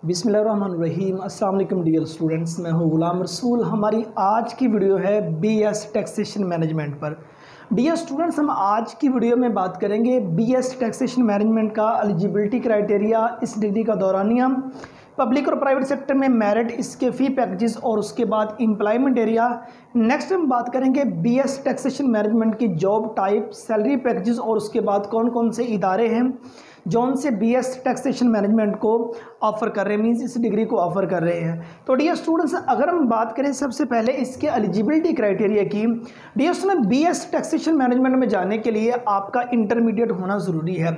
बिस्मिल्लाहिर्रहमानिर्रहीम। अस्सलाम वालेकुम डियर स्टूडेंट्स, मैं हूं गुलाम रसूल। हमारी आज की वीडियो है बीएस टैक्सेशन मैनेजमेंट पर। डियर स्टूडेंट्स, हम आज की वीडियो में बात करेंगे बीएस टैक्सेशन मैनेजमेंट का एलिजिबिलिटी क्राइटेरिया, इस डिग्री का दौरानिया, पब्लिक और प्राइवेट सेक्टर में मेरिट, इसके फ़ी पैकेजेस और उसके बाद एम्प्लॉयमेंट एरिया। नेक्स्ट हम बात करेंगे बीएस टैक्सेशन मैनेजमेंट की जॉब टाइप, सैलरी पैकेजेस और उसके बाद कौन कौन से इदारे हैं जो उनसे बीएस टैक्सेशन मैनेजमेंट को ऑफ़र कर रहे हैं, मींस इस डिग्री को ऑफ़र कर रहे हैं। तो डियर स्टूडेंट्स, अगर हम बात करें सबसे पहले इसके एलिजिबिलिटी क्राइटेरिया की, dear student BS taxation management में जाने के लिए आपका इंटरमीडिएट होना ज़रूरी है।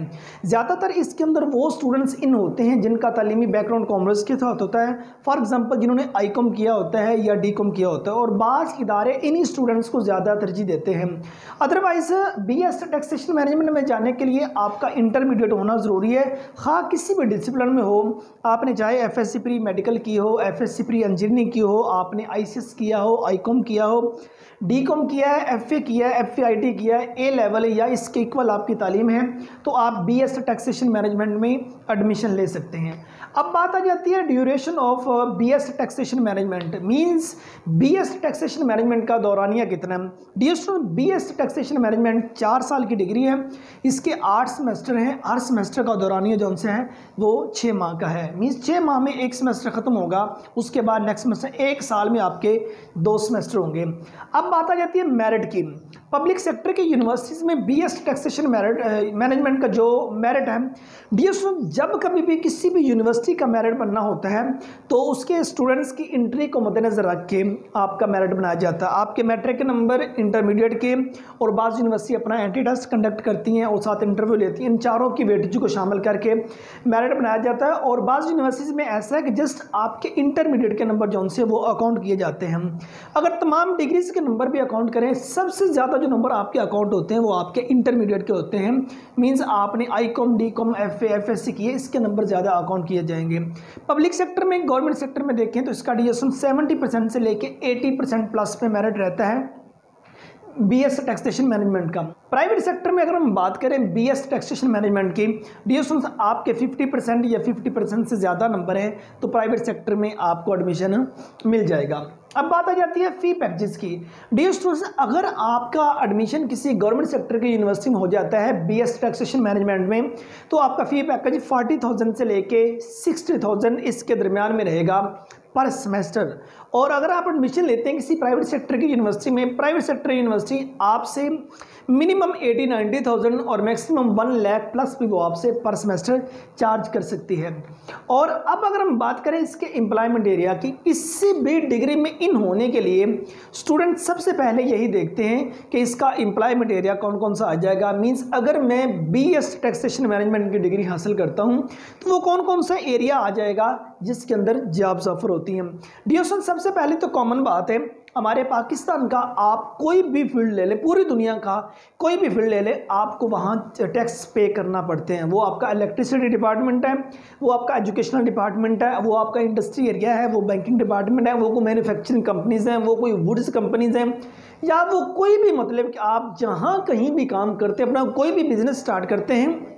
ज़्यादातर इसके अंदर वो स्टूडेंट्स इन होते हैं जिनका तालीमी बैकग्राउंड कॉमर्स के साथ होता है, फॉर एग्जाम्पल जिन्होंने आई.कॉम किया होता है या डी.कॉम किया होता है, और बाज़ इदारे इन्हीं स्टूडेंट्स को ज़्यादा तरजीह देते हैं। अदरवाइज़ बीएस टैक्सेशन मैनेजमेंट में जाने के लिए आपका इंटरमीडिएट होना ज़रूरी है। हाँ, किसी भी डिसिप्लिन में हो, आपने चाहे एफएससी प्री मेडिकल की हो, एफएससी प्री इंजीनियरिंग की हो, आपने आईसीएस किया हो, आई.कॉम किया हो, डी.कॉम किया है, एफए किया है, एफआईटी किया है, ए लेवल या इसके इक्वल आपकी तालीम है, तो आप बीएस टैक्सेशन मैनेजमेंट में एडमिशन ले सकते हैं। अब बात आ जाती है duration of BS taxation management, means BS taxation management का दौरानिया कितना है। Dear student, BS taxation management 4 साल की डिग्री है, इसके 8 सेमेस्टर हैं। हर सेमेस्टर का दौरानिया जो उनसे है वो 6 माह का है, मींस 6 माह में एक सेमेस्टर खत्म होगा, उसके बाद नेक्स्ट सेमेस्टर 1 साल में आपके 2 सेमेस्टर होंगे। अब बात आ जाती है मेरिट की। पब्लिक सेक्टर की यूनिवर्सिटीज़ में बीएस टैक्सेशन मैनेजमेंट का जो मेरिट है, डियर स्टूडेंट, जब कभी भी किसी भी यूनिवर्सिटी का मेरिट बनना होता है तो उसके स्टूडेंट्स की एंट्री को मद्देनजर रख के आपका मेरिट बनाया जाता है। आपके मैट्रिक के नंबर, इंटरमीडिएट के, और बाज़ यूनिवर्सिटी अपना एंट्री टेस्ट कंडक्ट करती हैं और साथ इंटरव्यू लेती हैं, इन चारों की वेटेज को शामिल करके मेरिट बनाया जाता है। और बाज़ यूनिवर्सिटीज़ में ऐसा है कि जस्ट आपके इंटरमीडिएट के नंबर जो उनसे वो अकाउंट किए जाते हैं। अगर तमाम डिग्रीज के नंबर भी अकाउंट करें, सबसे ज़्यादा जो नंबर आपके अकाउंट होते हैं वो आपके इंटरमीडिएट के होते हैं, मींस आपने आई.कॉम, डी.कॉम, एफए, एफएससी किए, इसके नंबर ज़्यादा अकाउंट किए जाएंगे। पब्लिक सेक्टर में, गवर्नमेंट सेक्टर में देखें तो इसका डिएशन 70% से लेके 80% प्लस पे मेरिट रहता है बीएस टैक्सेशन मैनेजमेंट का। प्राइवेट सेक्टर में अगर हम बात करें बीएस टैक्सेशन मैनेजमेंट की, डिएशन आपके 50% या 50% से ज़्यादा नंबर है तो प्राइवेट सेक्टर में आपको एडमिशन मिल जाएगा। अब बात आ जाती है फ़ी पैकेजेस की। डियर स्टूडेंट्स, अगर आपका एडमिशन किसी गवर्नमेंट सेक्टर की यूनिवर्सिटी में हो जाता है बीएस टैक्सेशन मैनेजमेंट में, तो आपका फ़ी पैकेज 40,000 से लेके 60,000 इसके दरमियान में रहेगा पर सेमेस्टर। और अगर आप एडमिशन लेते हैं किसी प्राइवेट सेक्टर की यूनिवर्सिटी में, प्राइवेट सेक्टर यूनिवर्सिटी आपसे मिनिमम 80-90,000 और मैक्सिमम 1 लाख प्लस भी वो आपसे पर सेमेस्टर चार्ज कर सकती है। और अब अगर हम बात करें इसके एम्प्लॉयमेंट एरिया की, किसी भी डिग्री में इन होने के लिए स्टूडेंट सबसे पहले यही देखते हैं कि इसका एम्प्लॉयमेंट एरिया कौन कौन सा आ जाएगा। मींस अगर मैं बीएस टैक्सेशन मैनेजमेंट की डिग्री हासिल करता हूं तो वो कौन कौन सा एरिया आ जाएगा जिसके अंदर जॉब्स ऑफर होती हैं। डियर स्टूडेंट, सबसे पहले तो कॉमन बात है, हमारे पाकिस्तान का आप कोई भी फील्ड ले ले, पूरी दुनिया का कोई भी फील्ड ले ले, आपको वहाँ टैक्स पे करना पड़ते हैं। वो आपका इलेक्ट्रिसिटी डिपार्टमेंट है, वो आपका एजुकेशनल डिपार्टमेंट है, वो आपका इंडस्ट्री एरिया है, वो बैंकिंग डिपार्टमेंट है, वो कोई मैन्युफैक्चरिंग कंपनीज़ हैं, वो कोई वुड्स कंपनीज़ हैं, या वो कोई भी, मतलब कि आप जहाँ कहीं भी काम करते हैं, अपना कोई भी बिजनेस स्टार्ट करते हैं,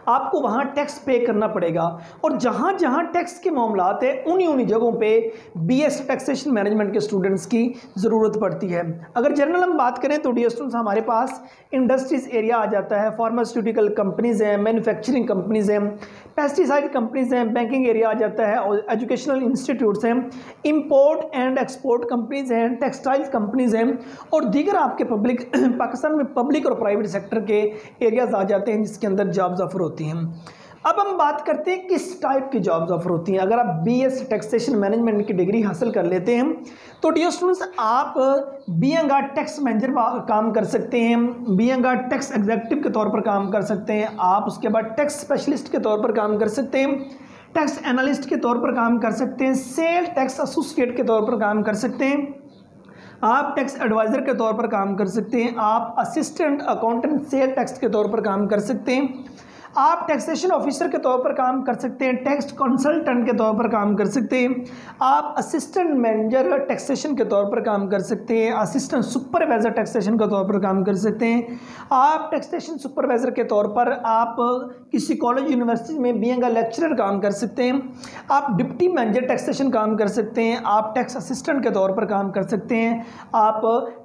आपको वहाँ टैक्स पे करना पड़ेगा। और जहाँ जहाँ टैक्स के मामलात है उन्हीं जगहों पे बीएस टैक्सेशन मैनेजमेंट के स्टूडेंट्स की ज़रूरत पड़ती है। अगर जनरल हम बात करें तो डियर स्टूडेंट्स, हमारे पास इंडस्ट्रीज़ एरिया आ जाता है, फार्मास्यूटिकल कंपनीज़ हैं, मैन्युफैक्चरिंग कंपनीज़ हैं, पेस्टिसाइड कंपनीज़ हैं, बैंकिंग एरिया आ जाता है, और एजुकेशनल इंस्टीट्यूट्स हैं, इंपोर्ट एंड एक्सपोर्ट कंपनीज़ हैं, टेक्सटाइल्स कंपनीज़ हैं, और दीगर आपके पब्लिक पाकिस्तान में पब्लिक और प्राइवेट सेक्टर के एरियाज़ आ जाते हैं जिसके अंदर जॉब्स ऑफर होती हैं। अब हम बात करते हैं किस टाइप की जॉब्स ऑफर होती हैं। अगर आप बीएस टैक्सेशन मैनेजमेंट की डिग्री हासिल कर लेते हैं तो डियर स्टूडेंट्स, आप बीइंग अ टैक्स मैनेजर काम कर सकते हैं, बीइंग अ टैक्स एग्जीक्यूटिव के तौर पर काम कर सकते हैं आप, उसके बाद टैक्स स्पेशलिस्ट के तौर पर काम कर सकते हैं, टैक्स एनालिस्ट के तौर पर काम कर सकते हैं, सेल टैक्स एसोसिएट के तौर पर काम कर सकते हैं, आप टैक्स एडवाइज़र के तौर पर काम कर सकते हैं, आप असिस्टेंट अकाउंटेंट सेल टैक्स के तौर पर काम कर सकते हैं, आप टैक्सेशन ऑफिसर के तौर पर काम कर सकते हैं, टैक्स कंसल्टेंट के तौर पर काम कर सकते हैं, आप असिस्टेंट मैनेजर टैक्सेशन के तौर पर काम कर सकते हैं, असिस्टेंट सुपरवाइजर टैक्सेशन के तौर पर काम कर सकते हैं, आप टैक्सेशन सुपरवाइजर के तौर पर आप किसी कॉलेज यूनिवर्सिटी में बीइंग अ लेक्चरर काम कर सकते हैं, आप डिप्टी मैनेजर टैक्सेशन काम कर सकते हैं, आप टैक्स असिस्टेंट के तौर पर काम कर सकते हैं, आप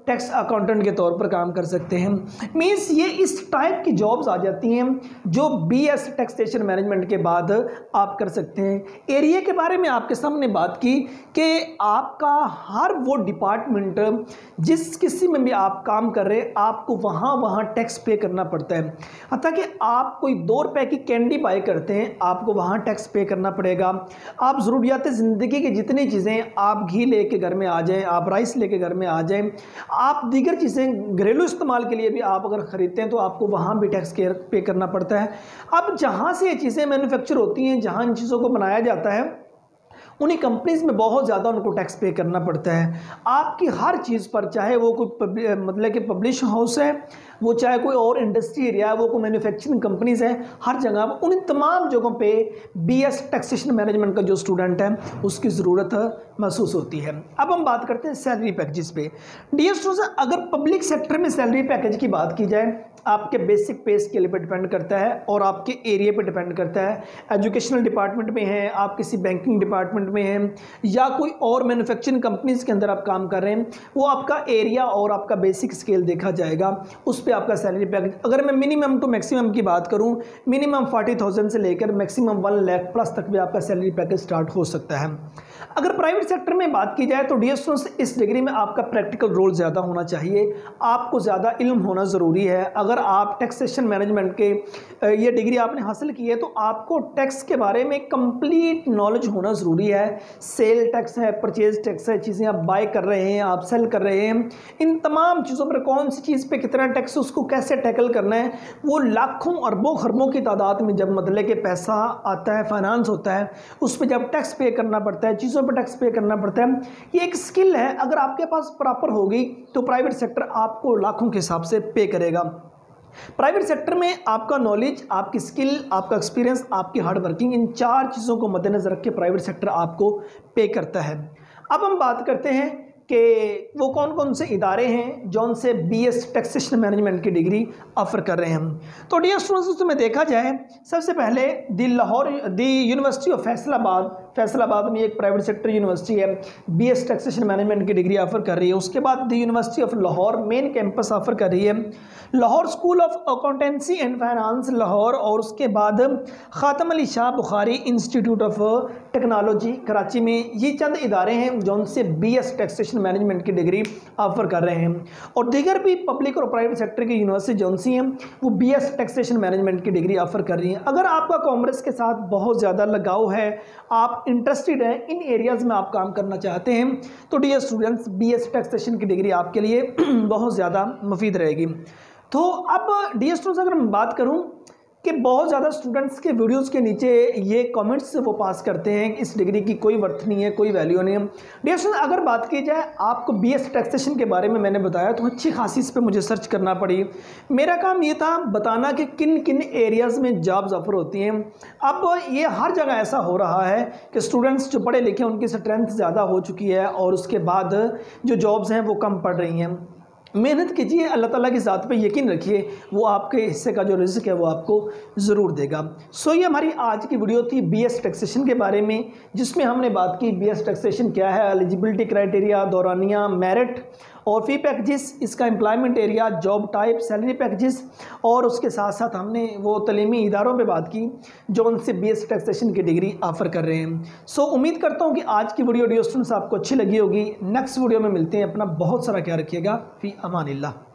टैक्स अकाउंटेंट के तौर पर काम कर सकते हैं। मीन्स ये इस टाइप की जॉब्स आ जाती हैं जो बीएस टैक्सेशन मैनेजमेंट के बाद आप कर सकते हैं। एरिया के बारे में आपके सामने बात की कि आपका हर वो डिपार्टमेंट जिस किसी में भी आप काम कर रहे हैं आपको वहाँ टैक्स पे करना पड़ता है। हत्ता कि आप कोई 2 रुपये की कैंडी बाय करते हैं आपको वहाँ टैक्स पे करना पड़ेगा। आप ज़रूरियात ज़िंदगी की जितनी चीज़ें, आप घी लेके घर में आ जाएँ, आप राइस लेके घर में आ जाएँ, आप दीगर चीज़ें घरेलू इस्तेमाल के लिए भी आप अगर ख़रीदते हैं तो आपको वहाँ भी टैक्स पे करना पड़ता है। अब जहाँ से ये चीज़ें मैन्युफैक्चर होती हैं, जहाँ इन चीज़ों को बनाया जाता है, उन्हीं कंपनीज़ में बहुत ज़्यादा उनको टैक्स पे करना पड़ता है। आपकी हर चीज़ पर, चाहे वो कोई मतलब कि पब्लिश हाउस है, वो चाहे कोई और इंडस्ट्री एरिया है, वो कोई मैन्युफैक्चरिंग कंपनीज़ है, हर जगह उन तमाम जगहों पे बीएस टैक्सेशन मैनेजमेंट का जो स्टूडेंट है उसकी ज़रूरत महसूस होती है। अब हम बात करते हैं सैलरी पैकेजेस पे। डियर स्टूडेंट्स, अगर पब्लिक सेक्टर में सैलरी पैकेज की बात की जाए, आपके बेसिक पे स्केल पे डिपेंड करता है और आपके एरिया पे डिपेंड करता है। एजुकेशनल डिपार्टमेंट में है, आप किसी बैंकिंग डिपार्टमेंट में हैं या कोई और मैन्युफैक्चरिंग कंपनीज़ के अंदर आप काम कर रहे हैं, वो आपका एरिया और आपका बेसिक स्केल देखा जाएगा, उस पर आपका सैलरी पैकेज। अगर मैं मिनिमम टू मैक्सिमम की बात करूं, मिनिमम 40,000 से लेकर मैक्सिमम 1 लाख प्लस तक भी आपका सैलरी पैकेज स्टार्ट हो सकता है। अगर प्राइवेट सेक्टर में बात की जाए तो डियर स्टूडेंट्स, इस डिग्री में आपका प्रैक्टिकल रोल ज़्यादा होना चाहिए, आपको ज़्यादा इल्म होना ज़रूरी है। अगर आप टैक्सेशन मैनेजमेंट के ये डिग्री आपने हासिल की है तो आपको टैक्स के बारे में कंप्लीट नॉलेज होना ज़रूरी है। सेल टैक्स है, परचेज टैक्स है, चीज़ें आप बाय कर रहे हैं, आप सेल कर रहे हैं, इन तमाम चीज़ों पर कौन सी चीज़ पे कितना टैक्स, उसको कैसे टैकल करना है, वो लाखों अरबों खरबों की तादाद में जब मतलब कि पैसा आता है, फाइनेंस होता है, उस पर जब टैक्स पे करना पड़ता है, चीज़ों पर टैक्स पे करना पड़ता है, ये एक स्किल है। अगर आपके पास प्रॉपर होगी तो प्राइवेट सेक्टर आपको लाखों के हिसाब से पे करेगा। प्राइवेट सेक्टर में आपका नॉलेज, आपकी स्किल, आपका एक्सपीरियंस, आपकी हार्ड वर्किंग, इन 4 चीज़ों को मद्देनजर रख के प्राइवेट सेक्टर आपको पे करता है। अब हम बात करते हैं कि वो कौन कौन से इदारे हैं जो उनसे बीएस टैक्सेशन मैनेजमेंट की डिग्री ऑफर कर रहे हैं। तो डियर स्टूडेंट्स, उसमें देखा जाए सबसे पहले दी यूनिवर्सिटी ऑफ फैसलाबाद में एक प्राइवेट सेक्टर यूनिवर्सिटी है, बीएस टैक्सेशन मैनेजमेंट की डिग्री ऑफर कर रही है। उसके बाद the university of Lahore main campus offer कर रही है, Lahore school of accountancy and finance Lahore, और उसके बाद Khatam Ali Shah Bukhari institute of technology Karachi में। ये चंद इदारे हैं जो उनसे बीएस टैक्सेशन मैनेजमेंट की डिग्री ऑफर कर रहे हैं, और दीगर भी पब्लिक और प्राइवेट सेक्टर की यूनिवर्सिटी जो सी हैं वो बीएस टैक्सेशन मैनेजमेंट की डिग्री ऑफर कर रही हैं। अगर आपका कॉमर्स के साथ बहुत ज़्यादा लगाव है, आप इंटरेस्टेड हैं, इन एरियाज़ में आप काम करना चाहते हैं, तो डियर स्टूडेंट्स बीएस टैक्सेशन की डिग्री आपके लिए बहुत ज़्यादा मुफीद रहेगी। तो अब डियर स्टूडेंट्स, अगर मैं बात करूं कि बहुत ज़्यादा स्टूडेंट्स के वीडियोस के नीचे ये कमेंट्स वो पास करते हैं इस डिग्री की कोई वर्थ नहीं है, कोई वैल्यू नहीं है। डियर स्टूडेंट्स, अगर बात की जाए, आपको बीएस टैक्सेशन के बारे में मैंने बताया तो अच्छी खासी इस पर मुझे सर्च करना पड़ी। मेरा काम ये था बताना कि किन किन एरियाज़ में जॉब्स ऑफर होती हैं। अब ये हर जगह ऐसा हो रहा है कि स्टूडेंट्स जो पढ़े लिखे उनकी स्ट्रेंथ ज़्यादा हो चुकी है और उसके बाद जो जॉब्स हैं वो कम पड़ रही हैं। मेहनत कीजिए, अल्लाह ताला की ज़ात पे यकीन रखिए, वो आपके हिस्से का जो रिज़्क है वो आपको ज़रूर देगा। सो ये हमारी आज की वीडियो थी बीएस टैक्सेशन के बारे में, जिसमें हमने बात की बीएस टैक्सेशन क्या है, एलिजिबिलिटी क्राइटेरिया, दौरानिया, मेरिट और फ़ी पैकेजेस, इसका employment area, job type, salary packages, और उसके साथ साथ हमने वो तलीमी इदारों पे बात की जो उनसे बीएस टैक्सेशन की डिग्री ऑफ़र कर रहे हैं। सो उम्मीद करता हूँ कि आज की वीडियो डियर स्टूडेंट्स आपको अच्छी लगी होगी। नेक्स्ट वीडियो में मिलते हैं। अपना बहुत सारा ख्याल रखिएगा। फ़ी अमानिल्लाह।